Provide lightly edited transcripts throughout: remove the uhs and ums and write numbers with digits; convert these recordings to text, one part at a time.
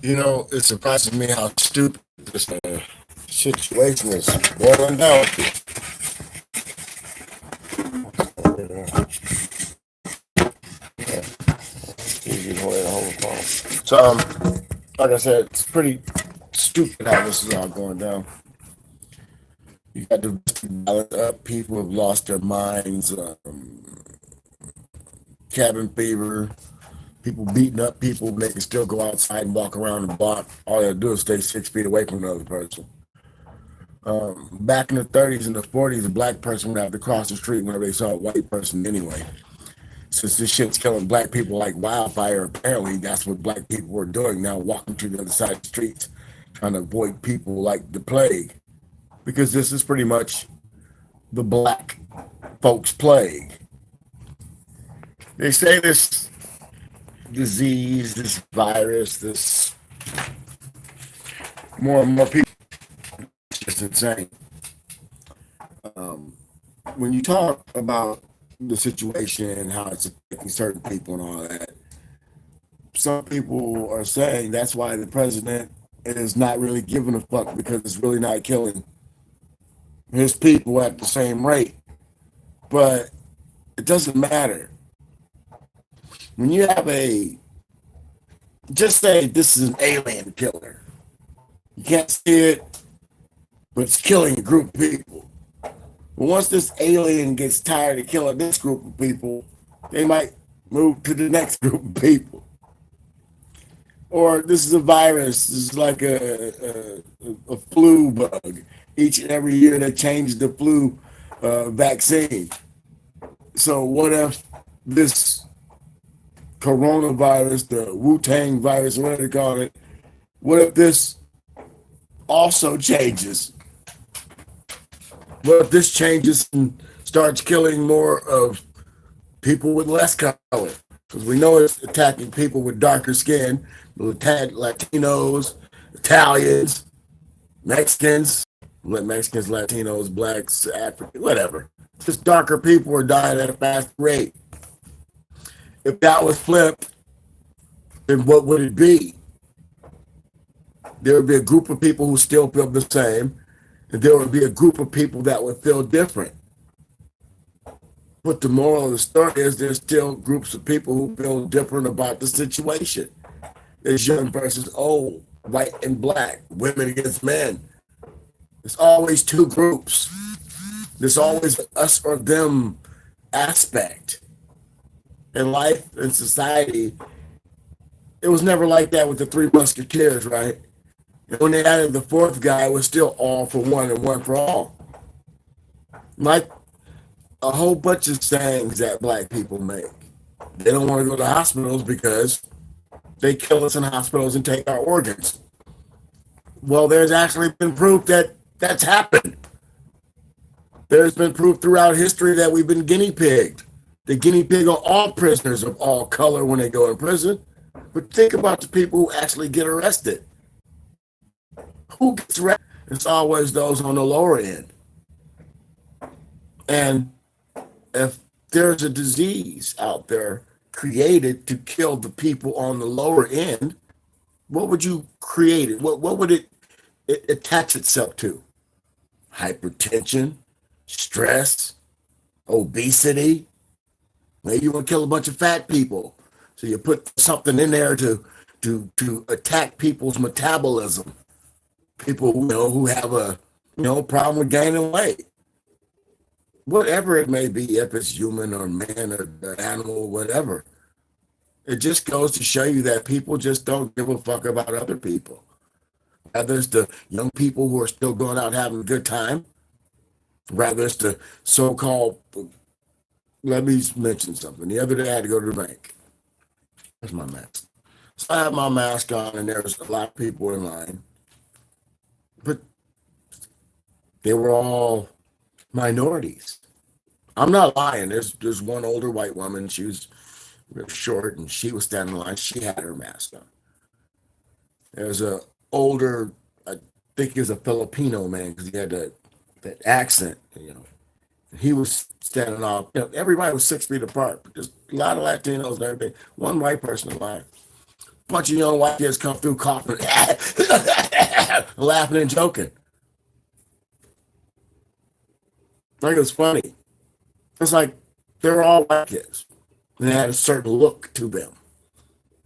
It surprises me how stupid this situation is boiling down to. Easy to hold the phone. Like I said, it's pretty stupid how this is all going down. You got the balance up. People have lost their minds. Cabin fever. People beating up people. They can still go outside and walk around the block. All they have to do is stay 6 feet away from another person. Back in the 30s and the 40s, a black person would have to cross the street whenever they saw a white person anyway. Since this shit's killing black people like wildfire, apparently that's what black people were doing now, walking to the other side of the streets, trying to avoid people like the plague. Because this is pretty much the black folks' plague. They say this disease, this virus, this more and more people, it's just insane. When you talk about the situation and how it's affecting certain people and all that, some people are saying that's why the president is not really giving a fuck because it's really not killing his people at the same rate. But it doesn't matter. When you have just say this is an alien killer. You can't see it, but it's killing a group of people. But once this alien gets tired of killing this group of people, they might move to the next group of people. Or this is a virus. This is like a flu bug. Each and every year they change the flu vaccine. So what if this coronavirus, the Wu-Tang virus, whatever they call it, what if this also changes? What if this changes and starts killing more of people with less color? Because we know it's attacking people with darker skin, Latinos, Italians, Mexicans, Latinos, blacks, Africans, whatever. Just darker people are dying at a fast rate. If that was flipped, then what would it be? There would be a group of people who still feel the same, and there would be a group of people that would feel different. But the moral of the story is there's still groups of people who feel different about the situation. There's young versus old, white and black, women against men. There's always two groups. There's always an us or them aspect. In life and society, it was never like that with the Three Musketeers, right? And when they added the fourth guy, it was still all for one and one for all. Like a whole bunch of sayings that black people make. They don't want to go to hospitals because they kill us in hospitals and take our organs. Well, there's actually been proof that that's happened. There's been proof throughout history that we've been guinea pigged. The guinea pig are all prisoners of all color when they go in prison. But think about the people who actually get arrested. Who gets arrested? It's always those on the lower end. And if there's a disease out there created to kill the people on the lower end, what would you create it? What would it attach itself to? Hypertension, stress, obesity. Maybe you want to kill a bunch of fat people. So you put something in there to attack people's metabolism. People who have a problem with gaining weight. Whatever it may be, if it's human or man or animal or whatever. It just goes to show you that people just don't give a fuck about other people. Whether it's the young people who are still going out having a good time, rather it's the so-called, let me mention something. The other day I had to go to the bank. That's my mask. So I had my mask on and there was a lot of people in line. But they were all minorities. I'm not lying. There's one older white woman. She was real short and she was standing in line. She had her mask on. There's a older, I think he was a Filipino man because he had that accent, He was standing off. Everybody was 6 feet apart. But there's a lot of Latinos and everything. One white person in line. Bunch of young white kids come through coughing, laughing and joking. I think it's funny. It's like they're all white kids. And they had a certain look to them.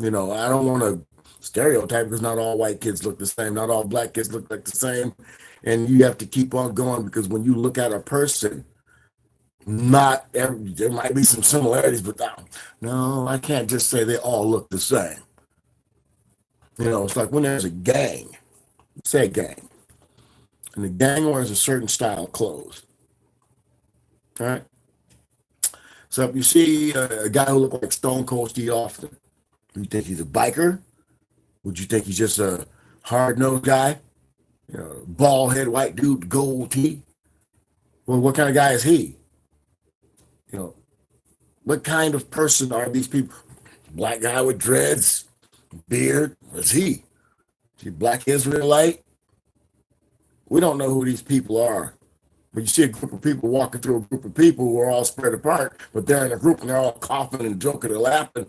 I don't want to stereotype because not all white kids look the same. Not all black kids look like the same. And you have to keep on going because when you look at a person, there might be some similarities, but no, I can't just say they all look the same. It's like when there's a gang, say a gang, and the gang wears a certain style of clothes. All right. So if you see a guy who looks like Stone Cold Steve Austin, you think he's a biker? Would you think he's just a hard-nosed guy? Bald head, white dude, gold tee? Well, what kind of guy is he? You know, what kind of person are these people? Black guy with dreads, beard? Is he? Is he black Israelite? We don't know who these people are. But you see a group of people walking through a group of people who are all spread apart, but they're in a group and they're all coughing and joking and laughing,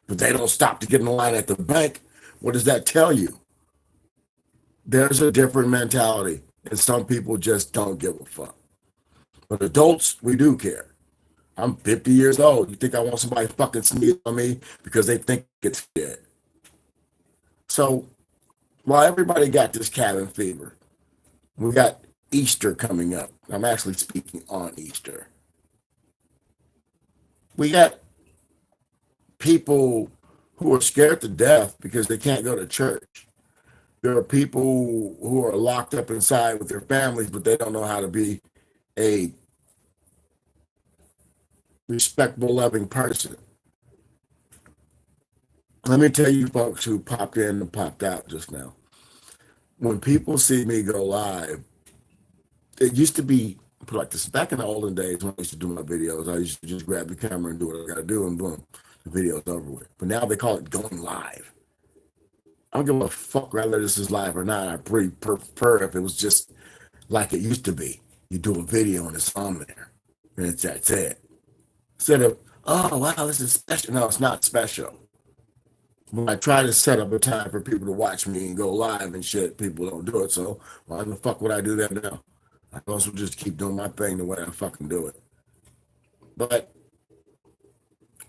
but they don't stop to get in line at the bank. What does that tell you? There's a different mentality, and some people just don't give a fuck. But adults, we do care. I'm 50 years old. You think I want somebody fucking sneeze on me because they think it's dead? So while everybody got this cabin fever, we got Easter coming up. I'm actually speaking on Easter. We got people who are scared to death because they can't go to church. There are people who are locked up inside with their families, but they don't know how to be a respectable, loving person. Let me tell you folks who popped in and popped out just now. When people see me go live, it used to be put like this. Back in the olden days when I used to do my videos, I used to just grab the camera and do what I got to do, and boom, the video's over with. But now they call it going live. I don't give a fuck whether this is live or not. I pretty prefer if it was just like it used to be. You do a video and it's on there, and that's it. Instead of, oh wow, this is special. No, it's not special. When I try to set up a time for people to watch me and go live and shit, people don't do it. So why the fuck would I do that now? I also just keep doing my thing the way I fucking do it. But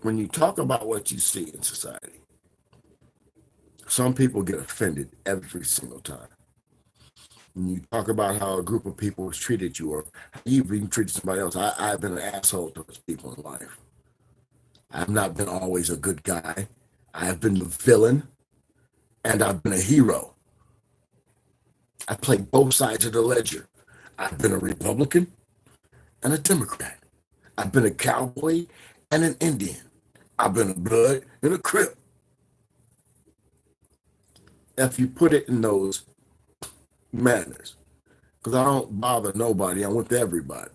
when you talk about what you see in society, some people get offended every single time. When you talk about how a group of people has treated you or how you've even treated somebody else, I've been an asshole to those people in life. I've not been always a good guy. I have been the villain and I've been a hero. I played both sides of the ledger. I've been a Republican and a Democrat. I've been a cowboy and an Indian. I've been a Blood and a Crip. If you put it in those manners, because I don't bother nobody, I'm with everybody.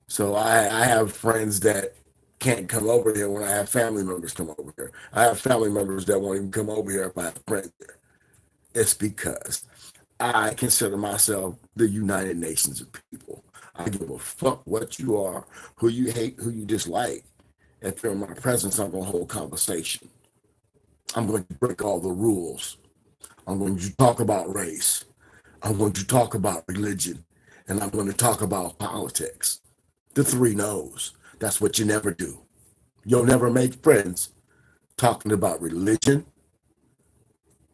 So I have friends that can't come over here when I have family members come over here. I have family members that won't even come over here if I have friends there. It's because I consider myself the United Nations of people. I give a fuck what you are, who you hate, who you dislike. If you're in my presence, I'm going to hold conversation. I'm going to break all the rules. I'm going to talk about race. I'm going to talk about religion. And I'm going to talk about politics. The three no's. That's what you never do. You'll never make friends talking about religion,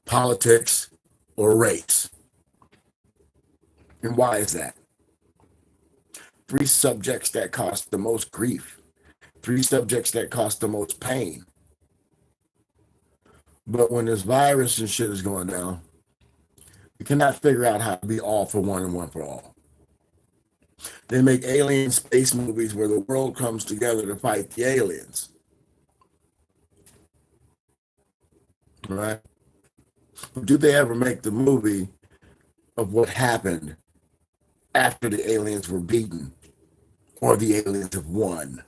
politics, or race. And why is that? Three subjects that cause the most grief. Three subjects that cause the most pain. But when this virus and shit is going down, we cannot figure out how to be all for one and one for all. They make alien space movies where the world comes together to fight the aliens. Right? But do they ever make the movie of what happened after the aliens were beaten or the aliens have won?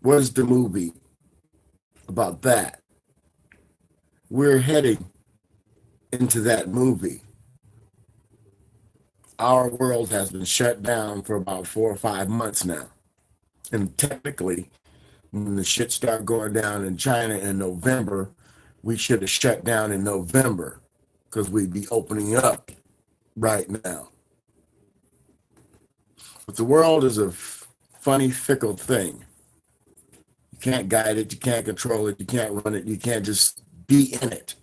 What is the movie about that? We're heading into that movie. Our world has been shut down for about 4 or 5 months now. And technically, when the shit started going down in China in November, We should have shut down in November because we'd be opening up right now. But the world is a funny, fickle thing. You can't guide it, you can't control it, you can't run it, you can't just be in it.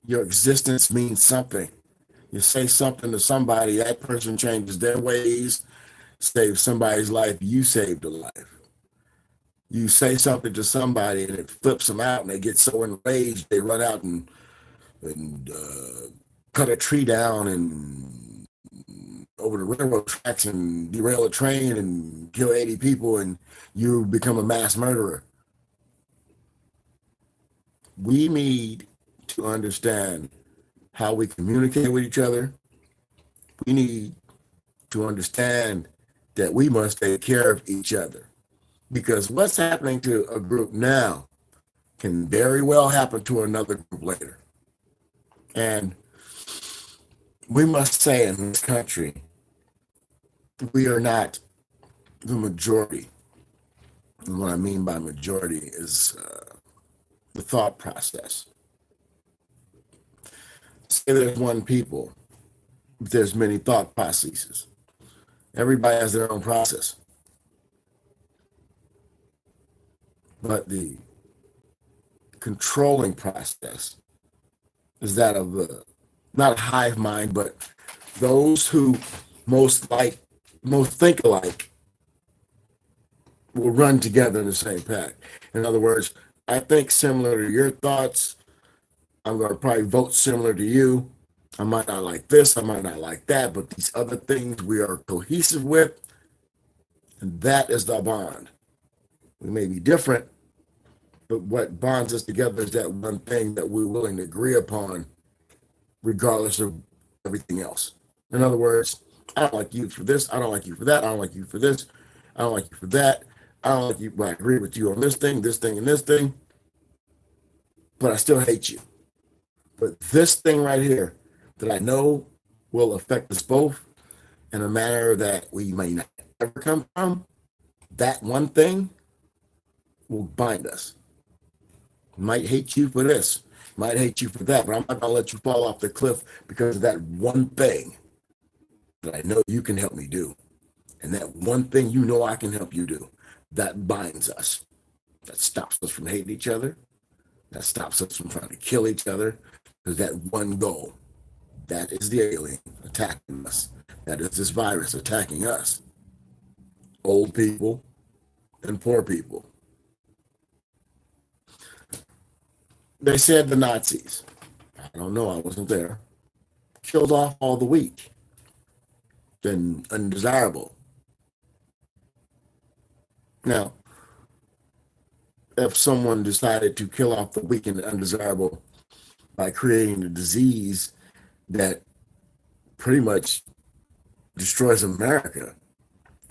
Your existence means something. You say something to somebody, that person changes their ways, saves somebody's life, you saved a life. You say something to somebody and it flips them out and they get so enraged they run out and cut a tree down and over the railroad tracks and derail a train and kill 80 people and you become a mass murderer. We need to understand how we communicate with each other. We need to understand that we must take care of each other because what's happening to a group now can very well happen to another group later. And we must say in this country, we are not the majority. And what I mean by majority is the thought process. Say there's one people, but there's many thought processes. Everybody has their own process. But the controlling process is that of not a hive mind, but those who most think alike will run together in the same pack. In other words, I think similar to your thoughts. I'm going to probably vote similar to you. I might not like this, I might not like that, but these other things we are cohesive with, and that is the bond. We may be different, but what bonds us together is that one thing that we're willing to agree upon, regardless of everything else. In other words, I don't like you for this, I don't like you for that, I don't like you for this, I don't like you for that, I don't like you, but I agree with you on this thing, and this thing, but I still hate you. But this thing right here that I know will affect us both in a manner that we may not ever come from, that one thing will bind us. Might hate you for this, might hate you for that, but I'm not going to let you fall off the cliff because of that one thing that I know you can help me do. And that one thing you know I can help you do, that binds us. That stops us from hating each other. That stops us from trying to kill each other. Because that one goal, that is the alien attacking us. That is this virus attacking us. Old people and poor people. They said the Nazis, I don't know, I wasn't there, killed off all the weak and undesirable. Now, if someone decided to kill off the weak and undesirable by creating a disease that pretty much destroys America,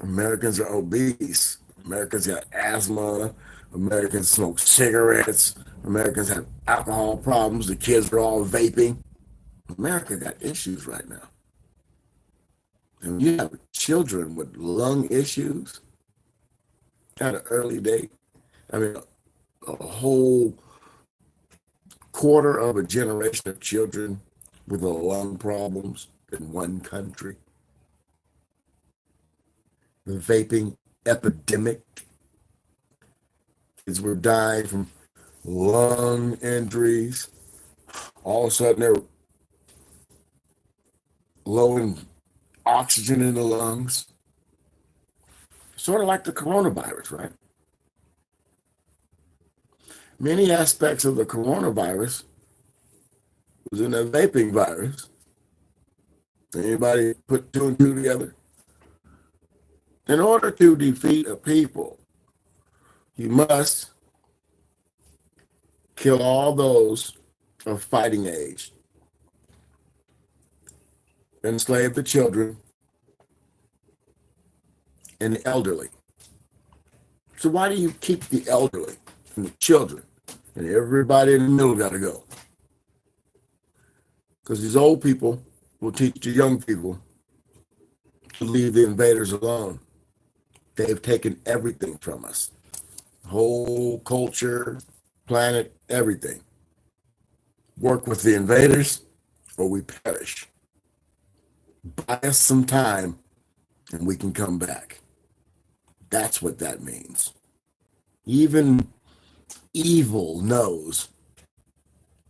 Americans are obese, Americans got asthma, Americans smoke cigarettes, Americans have alcohol problems, the kids are all vaping. America got issues right now. And you have children with lung issues at an early date. I mean, a whole quarter of a generation of children with lung problems in one country. The vaping epidemic. Kids were dying from lung injuries. All of a sudden, they're low in oxygen in the lungs. Sort of like the coronavirus, right? Many aspects of the coronavirus was in the vaping virus. Anybody put two and two together? In order to defeat a people, you must kill all those of fighting age, enslave the children and the elderly. So why do you keep the elderly and the children and everybody in the middle got to go? Because these old people will teach the young people to leave the invaders alone. They've taken everything from us. Whole culture, planet, everything. work with the invaders or we perish. Buy us some time and we can come back. That's what that means. Even evil knows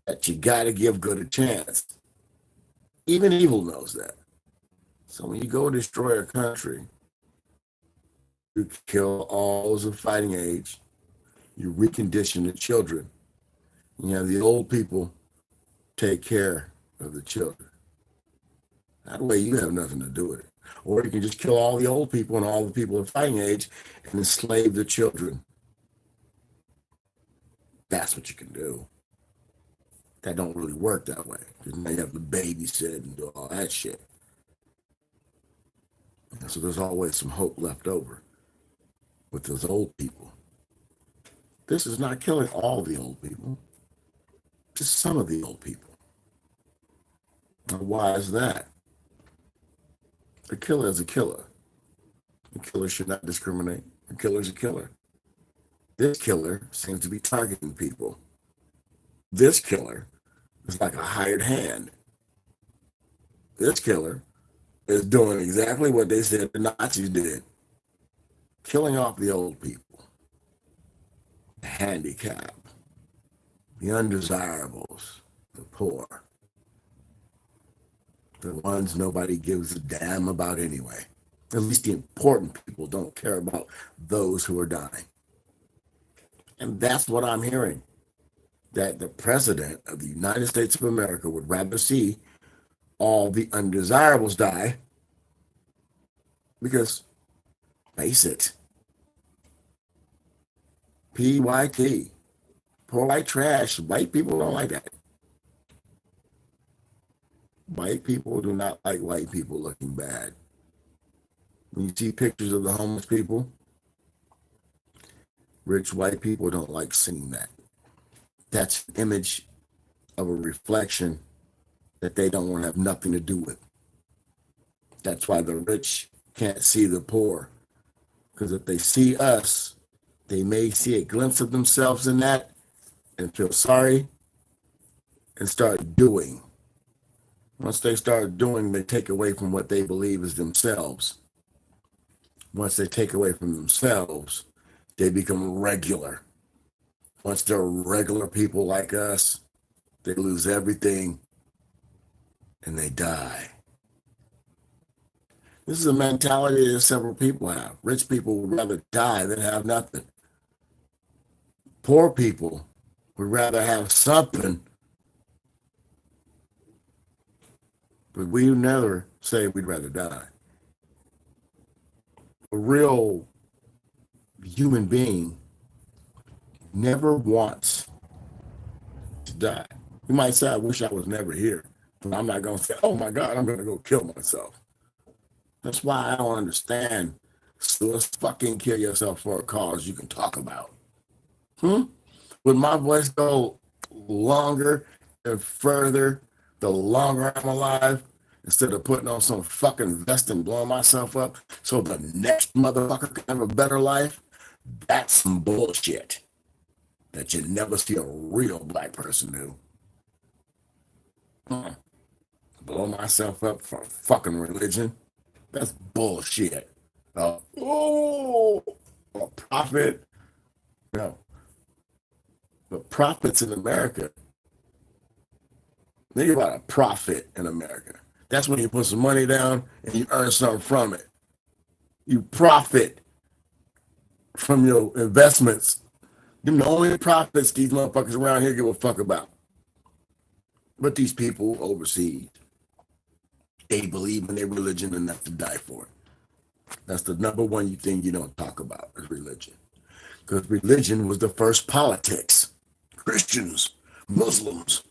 that you got to give good a chance. Even evil knows that. So when you go destroy a country, you kill all those of fighting age, you recondition the children, you have the old people take care of the children. That way you have nothing to do with it. Or you can just kill all the old people and all the people of fighting age and enslave the children. That's what you can do. That don't really work that way. Because now you have to babysit and do all that shit. And so there's always some hope left over with those old people. This is not killing all the old people, just some of the old people. Now, why is that? A killer is a killer. A killer should not discriminate. A killer is a killer. This killer seems to be targeting people. This killer is like a hired hand. This killer is doing exactly what they said the Nazis did. Killing off the old people, the handicapped, the undesirables, the poor, the ones nobody gives a damn about anyway. At least the important people don't care about those who are dying. And that's what I'm hearing, that the president of the United States of America would rather see all the undesirables die because, face it, PYT, poor white trash, white people don't like that. White people do not like white people looking bad. When you see pictures of the homeless people, rich white people don't like seeing that. That's an image of a reflection that they don't want to have nothing to do with. That's why the rich can't see the poor. Because if they see us, they may see a glimpse of themselves in that and feel sorry and start doing. Once they start doing, they take away from what they believe is themselves. Once they take away from themselves, they become regular. Once they're regular people like us, they lose everything and they die. This is a mentality that several people have. Rich people would rather die than have nothing. Poor people would rather have something, but we never say we'd rather die. A real human being never wants to die. You might say, I wish I was never here, but I'm not going to say, oh my God, I'm going to go kill myself. That's why I don't understand. So let's fucking kill yourself for a cause you can talk about. Would my voice go longer and further the longer I'm alive instead of putting on some fucking vest and blowing myself up so the next motherfucker can have a better life? That's some bullshit that you never see a real black person do. Blow myself up for fucking religion? That's bullshit. A prophet? No. But prophets in America, think about a profit in America. That's when you put some money down and you earn something from it. You profit from your investments. Them the only profits these motherfuckers around here give a fuck about. But these people overseas, they believe in their religion enough to die for it. That's the number one thing you don't talk about is religion. Because religion was the first politics. Christians, Muslims,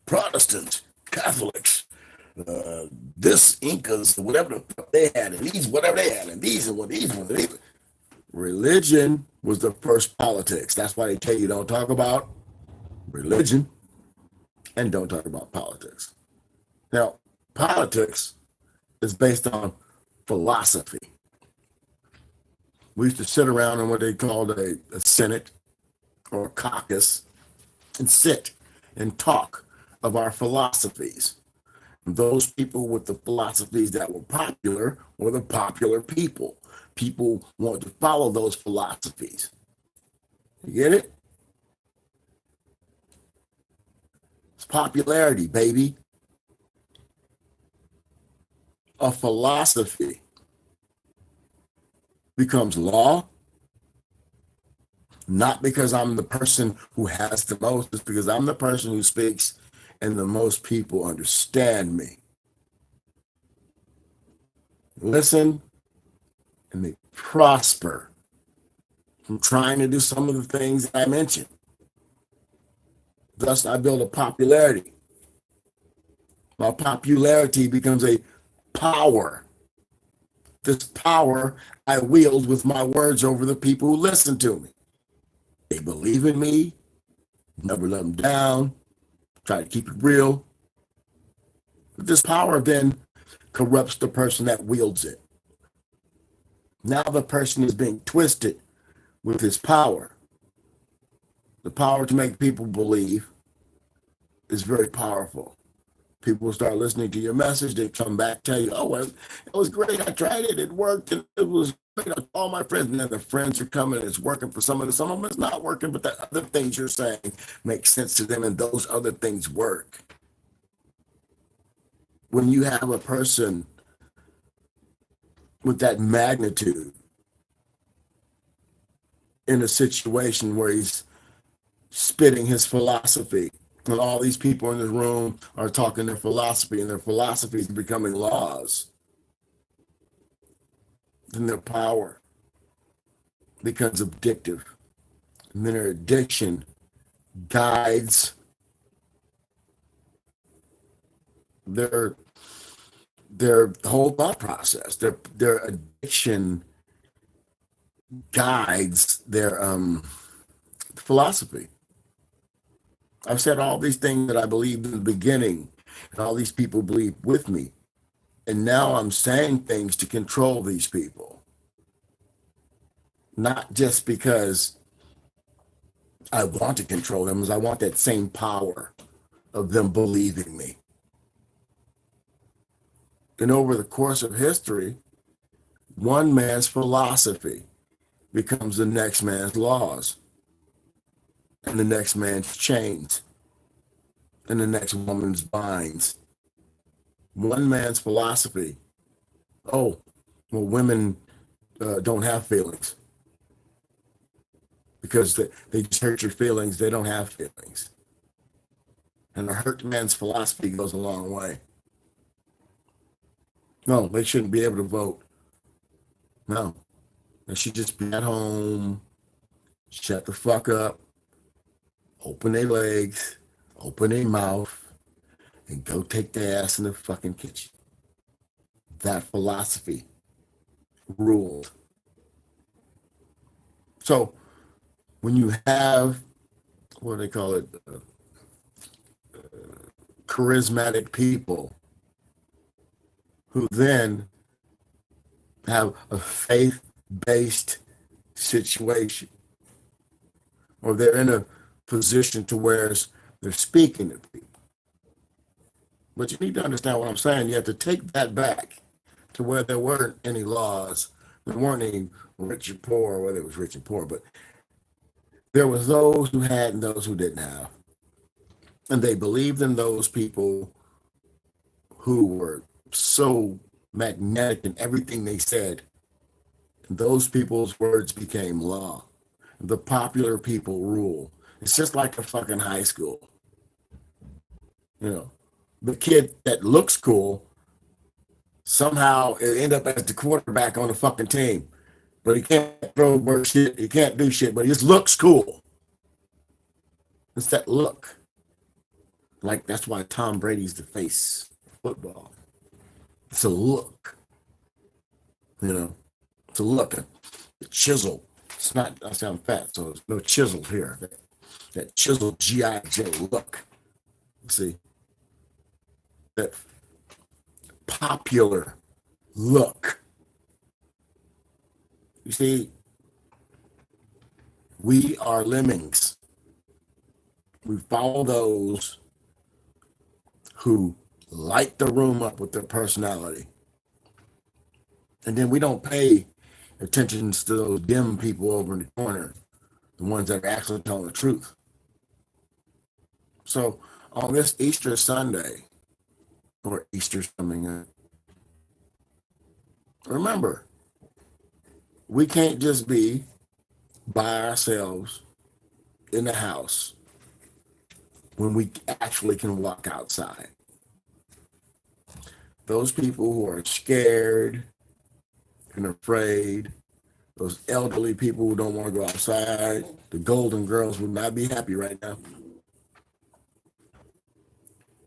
Protestants, Catholics, this Incas, whatever the fuck they had, and these, whatever they had, and these, and what these ones. Religion was the first politics. That's why they tell you don't talk about religion and don't talk about politics. Now, politics is based on philosophy. We used to sit around in what they called a senate or a caucus and sit and talk of our philosophies. Those people with the philosophies that were popular were the popular people. People want to follow those philosophies. You get it? It's popularity, baby. A philosophy becomes law, not because I'm the person who has the most, it's because I'm the person who speaks and the most people understand me. Listen, and they prosper from trying to do some of the things I mentioned. Thus, I build a popularity. My popularity becomes a power. This power I wield with my words over the people who listen to me. They believe in me, never let them down, try to keep it real. But this power then corrupts the person that wields it. Now the person is being twisted with his power. The power to make people believe is very powerful. People start listening to your message. They come back, tell you, oh, it was great. I tried it. It worked. And it was great. All my friends. And then the friends are coming. It's working for some of them. Some of them it's not working, but the other things you're saying make sense to them. And those other things work. When you have a person with that magnitude in a situation where he's spitting his philosophy, and all these people in this room are talking their philosophy, and their philosophy is becoming laws, then their power becomes addictive. And then their addiction guides their whole thought process. Their addiction guides their philosophy. I've said all these things that I believed in the beginning, and all these people believe with me. And now I'm saying things to control these people. Not just because I want to control them, as I want that same power of them believing me. And over the course of history, one man's philosophy becomes the next man's laws, and the next man's chains, and the next woman's binds. One man's philosophy, oh, well, women don't have feelings because they just hurt your feelings. They don't have feelings. And a hurt man's philosophy goes a long way. No, they shouldn't be able to vote. No, they should just be at home, shut the fuck up, open their legs, open their mouth, and go take their ass in the fucking kitchen. That philosophy ruled. So when you have, what do they call it, charismatic people who then have a faith-based situation, or they're in a position to where they're speaking to people. But you need to understand what I'm saying. You have to take that back to where there weren't any laws. There weren't any rich and poor, whether it was rich and poor, but there was those who had and those who didn't have. And they believed in those people who were so magnetic in everything they said. And those people's words became law. The popular people rule. It's just like a fucking high school. You know, the kid that looks cool somehow it end up as the quarterback on the fucking team. But he can't throw work shit. He can't do shit, but he just looks cool. It's that look. Like that's why Tom Brady's the face of football. It's a look. You know, it's a look. A chisel. It's not, I sound fat, so there's no chisel here. That chisel G.I. Joe look. See? That popular look. You see, we are lemmings. We follow those who light the room up with their personality. And then we don't pay attention to those dim people over in the corner, the ones that are actually telling the truth. So on this Easter Sunday, or Easter's coming up, remember, we can't just be by ourselves in the house when we actually can walk outside. Those people who are scared and afraid, those elderly people who don't want to go outside, the golden girls would not be happy right now.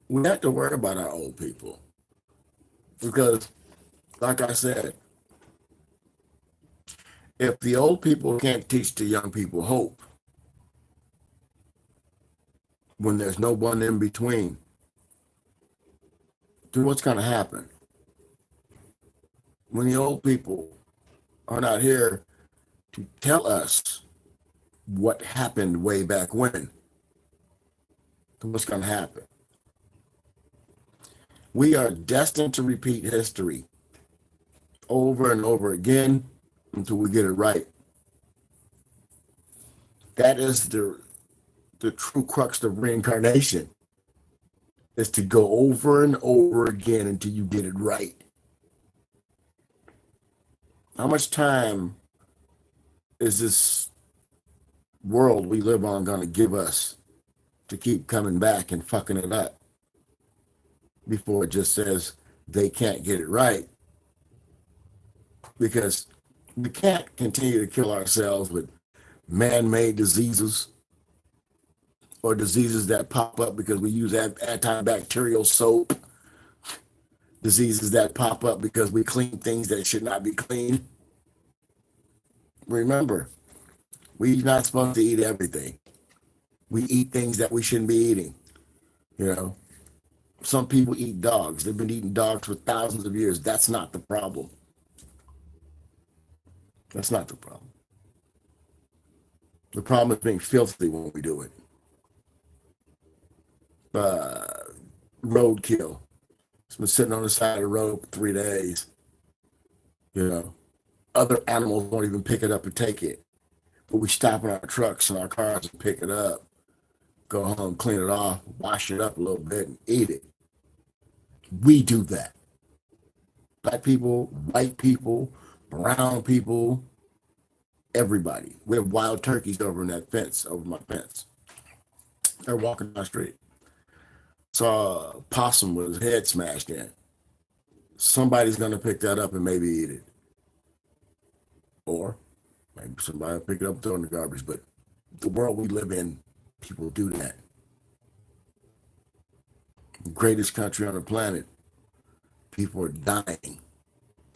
We have to worry about our old people because, like I said, if the old people can't teach the young people hope when there's no one in between, then what's going to happen? When the old people are not here to tell us what happened way back when, then what's going to happen? We are destined to repeat history over and over again until we get it right. That is the true crux of reincarnation, is to go over and over again until you get it right. How much time is this world we live on going to give us to keep coming back and fucking it up before it just says they can't get it right? Because we can't continue to kill ourselves with man-made diseases or diseases that pop up because we use antibacterial soap, diseases that pop up because we clean things that should not be cleaned. Remember, we're not supposed to eat everything. We eat things that we shouldn't be eating. You know, some people eat dogs. They've been eating dogs for thousands of years. That's not the problem. That's not the problem. The problem is being filthy when we do it. Roadkill. It's been sitting on the side of the road for 3 days. You know, other animals won't even pick it up and take it. But we stop in our trucks and our cars and pick it up, go home, clean it off, wash it up a little bit, and eat it. We do that. Black people, white people, brown people, everybody. We have wild turkeys over in that fence, over my fence. They're walking down the street. Saw a possum with his head smashed in. Somebody's going to pick that up and maybe eat it. Or maybe somebody will pick it up and throw it in the garbage. But the world we live in, people do that. The greatest country on the planet, people are dying.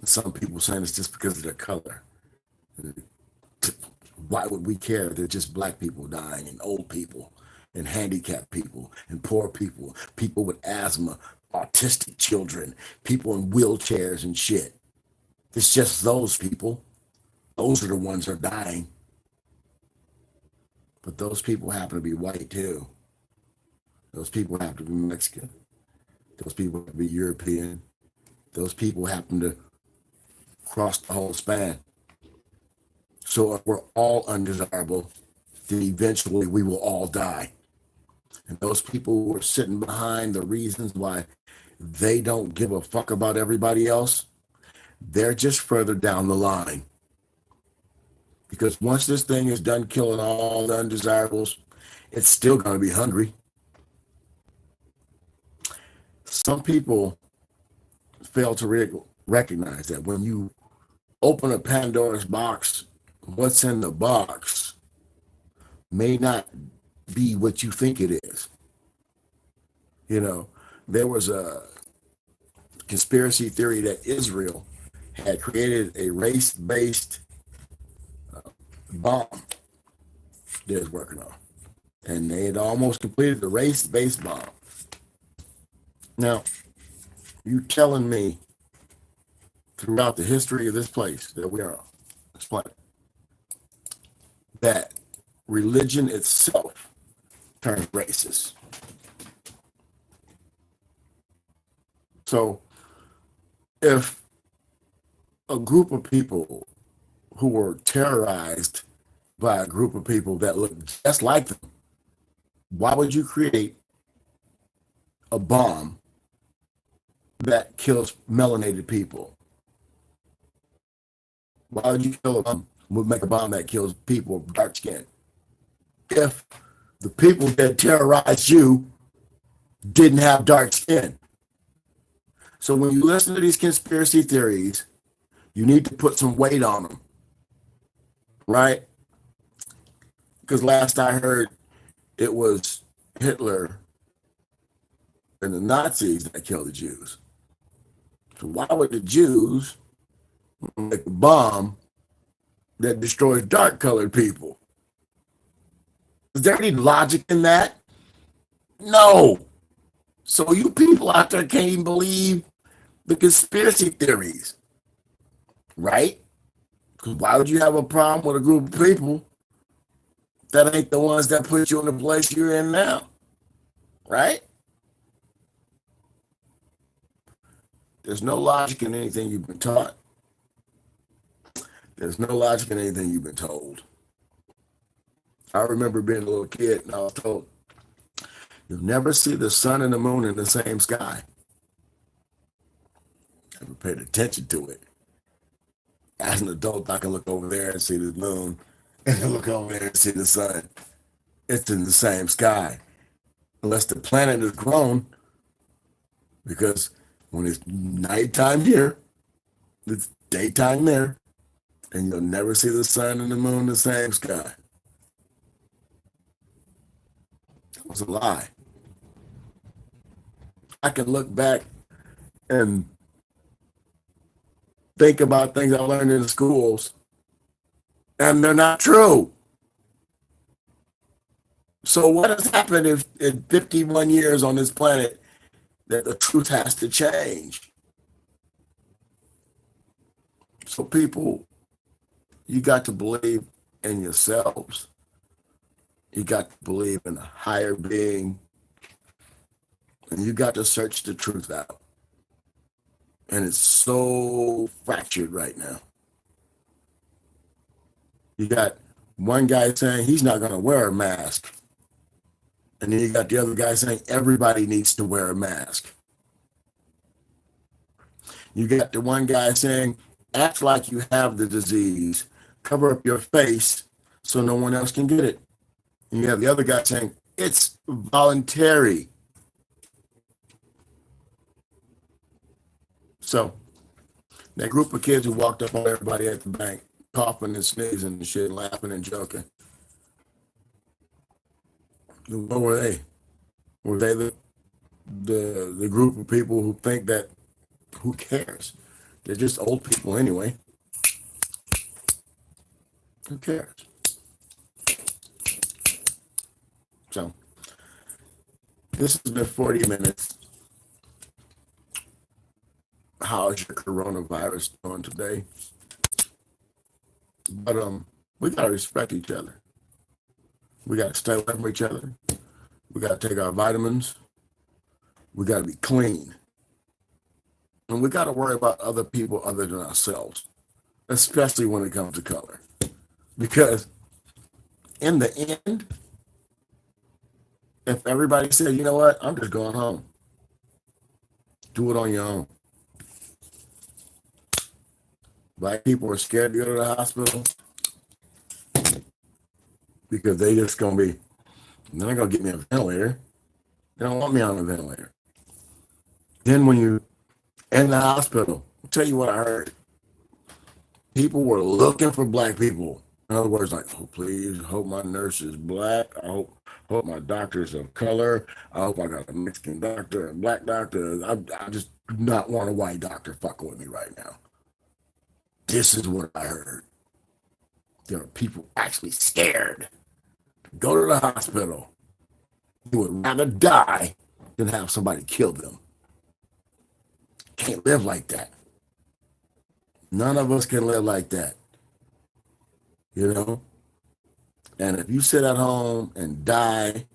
Some people saying it's just because of their color. Why would we care? They're just black people dying, and old people, and handicapped people, and poor people, people with asthma, autistic children, people in wheelchairs and shit. It's just those people. Those are the ones that are dying. But those people happen to be white too. Those people happen to be Mexican. Those people happen to be European. Those people happen to cross the whole span. So if we're all undesirable, then eventually we will all die. And those people who are sitting behind the reasons why they don't give a fuck about everybody else, they're just further down the line. Because once this thing is done killing all the undesirables, it's still going to be hungry. Some people fail to recognize that when you open a Pandora's box, what's in the box may not be what you think it is. You know, there was a conspiracy theory that Israel had created a race-based bomb they was working on. And they had almost completed the race-based bomb. Now, you telling me throughout the history of this place that we are on, this planet, that religion itself turned racist? So if a group of people who were terrorized by a group of people that look just like them, why would you create a bomb that kills melanated people? Why would you kill a bomb? Would make a bomb that kills people of dark skin? If the people that terrorized you didn't have dark skin. So when you listen to these conspiracy theories, you need to put some weight on them, right? Because last I heard, it was Hitler and the Nazis that killed the Jews. So why would the Jews make a bomb that destroys dark colored people? Is there any logic in that? No. So you people out there can't even believe the conspiracy theories, right? Because why would you have a problem with a group of people that ain't the ones that put you in the place you're in now, right? There's no logic in anything you've been taught. There's no logic in anything you've been told. I remember being a little kid and I was told, you'll never see the sun and the moon in the same sky. I never paid attention to it. As an adult, I can look over there and see the moon and then look over there and see the sun. It's in the same sky. Unless the planet is grown, because when it's nighttime here, it's daytime there, and you'll never see the sun and the moon in the same sky. That was a lie. I can look back and think about things I learned in the schools, and they're not true. So what has happened if in 51 years on this planet that the truth has to change? So people, you got to believe in yourselves. You got to believe in a higher being. And you got to search the truth out. And it's so fractured right now. You got one guy saying he's not going to wear a mask. And then you got the other guy saying everybody needs to wear a mask. You got the one guy saying, act like you have the disease, cover up your face so no one else can get it. And you have the other guy saying, it's voluntary. So that group of kids who walked up on everybody at the bank, coughing and sneezing and shit, laughing and joking, what were they? Were they the group of people who think that, who cares? They're just old people anyway. Who cares? So this has been 40 minutes. How is your coronavirus doing today? But we gotta respect each other. We gotta stay away from each other. We gotta take our vitamins. We gotta be clean. And we gotta worry about other people other than ourselves, especially when it comes to color. Because in the end, if everybody said, you know what, I'm just going home, do it on your own. Black people are scared to go to the hospital because they just gonna be, they're not gonna get me a ventilator. They don't want me on a ventilator. Then when you in the hospital, I'll tell you what I heard. People were looking for black people. In other words, like, oh, please, hope my nurse is black. I hope my doctor's of color. I hope I got a Mexican doctor, a black doctor. I just do not want a white doctor fucking with me right now. This is what I heard. There are people actually scared to go to the hospital. They would rather die than have somebody kill them. Can't live like that. None of us can live like that. You know? And if you sit at home and die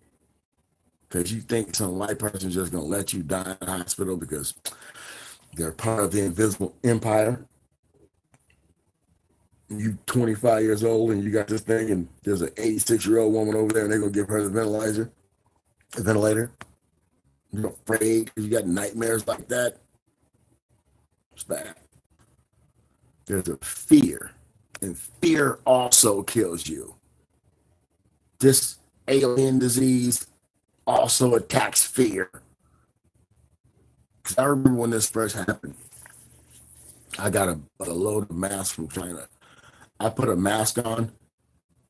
because you think some white person's just going to let you die in the hospital because They're part of the invisible empire. You 25 years old and you got this thing, and there's an 86-year-old woman over there, and they're gonna give her the ventilator. You're afraid because you got nightmares like that. It's bad. There's a fear, and fear also kills you. This alien disease also attacks fear. Because I remember when this first happened, I got a load of masks from China. I put a mask on.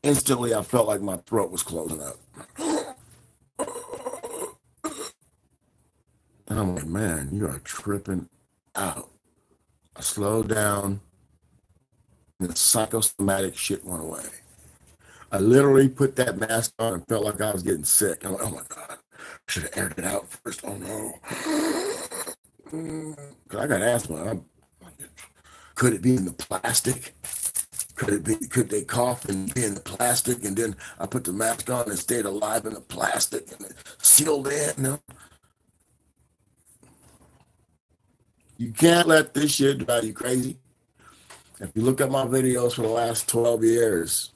Instantly, I felt like my throat was closing up. And I'm like, man, you are tripping out. I slowed down, and the psychosomatic shit went away. I literally put that mask on and felt like I was getting sick. I'm like, oh my God, should have aired it out first. Oh no. Because I got asthma. Could it be in the plastic? Could they cough and be in the plastic? And then I put the mask on and stayed alive in the plastic and it sealed in. No. You can't let this shit drive you crazy. If you look at my videos for the last 12 years,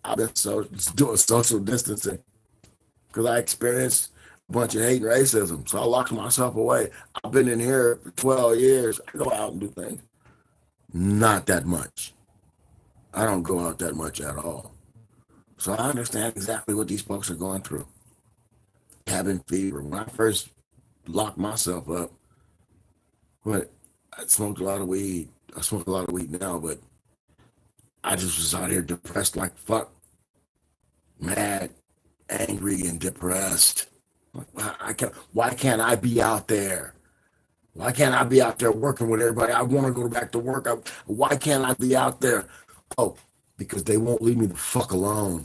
I've been doing social distancing because I experienced a bunch of hate and racism. So I locked myself away. I've been in here for 12 years. I go out and do things. Not that much. I don't go out that much at all. So I understand exactly what these folks are going through. Cabin fever. When I first locked myself up, but I smoked a lot of weed. I smoke a lot of weed now, but I just was out here depressed like fuck. Mad, angry, and depressed. Why can't I be out there? Why can't I be out there working with everybody? I want to go back to work. Why can't I be out there? Oh, because they won't leave me the fuck alone.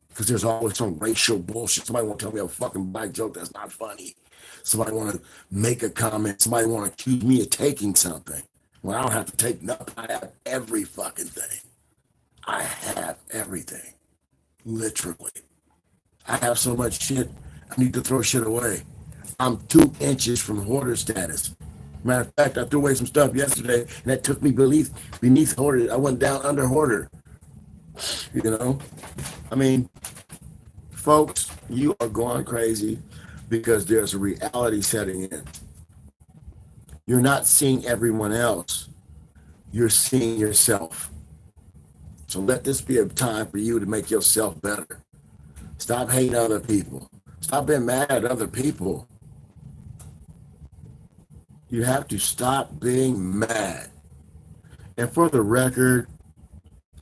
Because there's always some racial bullshit. Somebody won't tell me a fucking black joke that's not funny. Somebody want to make a comment. Somebody want to accuse me of taking something. Well, I don't have to take nothing. I have every fucking thing. I have everything. Literally. I have so much shit, I need to throw shit away. I'm 2 inches from hoarder status. Matter of fact, I threw away some stuff yesterday, and that took me beneath hoarder. I went down under hoarder. You know? I mean, folks, you are going crazy because there's a reality setting in. You're not seeing everyone else. You're seeing yourself. So let this be a time for you to make yourself better. Stop hating other people. Stop being mad at other people. You have to stop being mad. And for the record,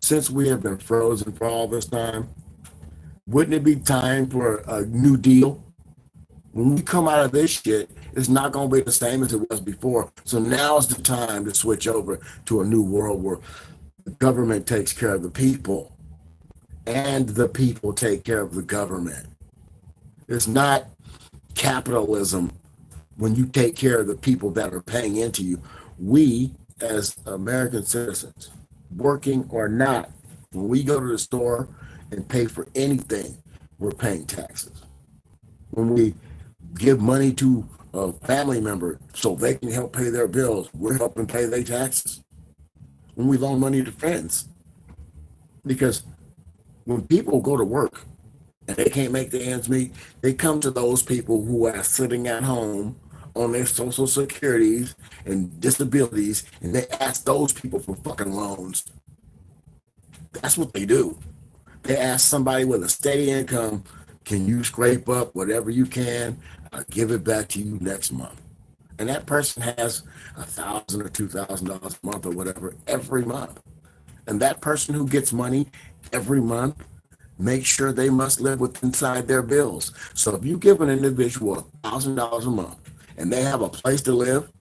since we have been frozen for all this time, wouldn't it be time for a new deal? When we come out of this shit, it's not going to be the same as it was before. So now's the time to switch over to a new world where the government takes care of the people and the people take care of the government. It's not capitalism when you take care of the people that are paying into you. We, as American citizens, working or not, when we go to the store and pay for anything, we're paying taxes. When we give money to a family member so they can help pay their bills, we're helping pay their taxes. When we loan money to friends, because when people go to work and they can't make the ends meet, they come to those people who are sitting at home on their social securities and disabilities, and they ask those people for fucking loans. That's what they do. They ask somebody with a steady income, can you scrape up whatever you can? I'll give it back to you next month. And that person has $1,000 or $2,000 a month or whatever every month. And that person who gets money every month, make sure they must live within inside their bills. So if you give an individual $1,000 a month and they have a place to live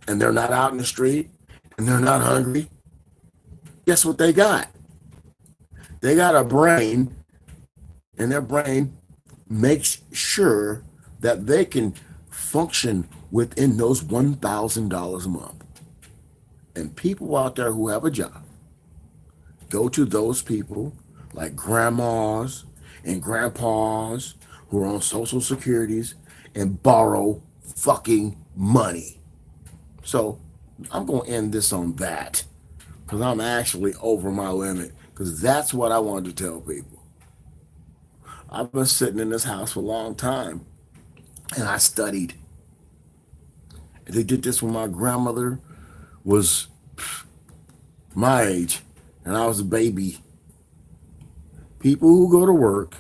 and they're not out in the street and they're not hungry, guess what they got? They got a brain, and their brain makes sure that they can function within those $1,000 a month. And people out there who have a job go to those people like grandmas and grandpas who are on social securities and borrow fucking money. So I'm going to end this on that because I'm actually over my limit because that's what I wanted to tell people. I've been sitting in this house for a long time and I studied. They did this when my grandmother was my age and I was a baby. People who go to work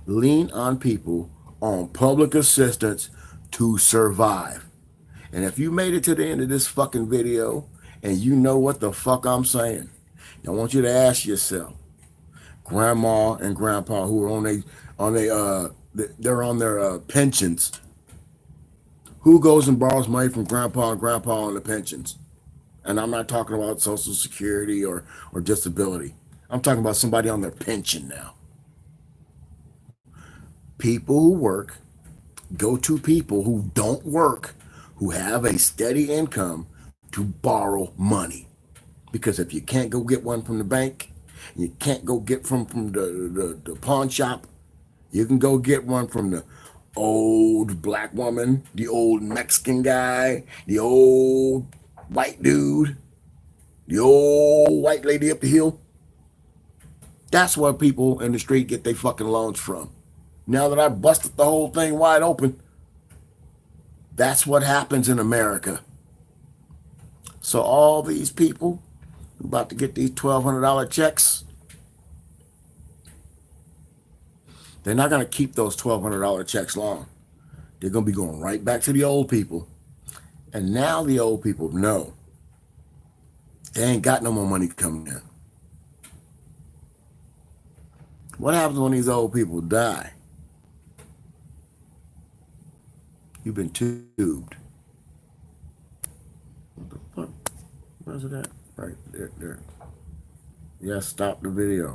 lean on people on public assistance to survive. And if you made it to the end of this fucking video and you know what the fuck I'm saying, I want you to ask yourself, grandma and grandpa who are they're on their pensions. Who goes and borrows money from grandpa and grandpa on the pensions? And I'm not talking about Social Security or disability. I'm talking about somebody on their pension now. People who work go to people who don't work, who have a steady income to borrow money. Because if you can't go get one from the bank, you can't go get from the pawn shop, you can go get one from the old black woman, the old Mexican guy, the old white dude, the old white lady up the hill. That's where people in the street get their fucking loans from. Now that I busted the whole thing wide open, that's what happens in America. So all these people about to get these $1,200 checks, they're not going to keep those $1,200 checks long. They're going to be going right back to the old people. And now the old people know they ain't got no more money coming in. What happens when these old people die? You've been tubed. What the fuck? Where's it at? Right there. Yeah, stop the video.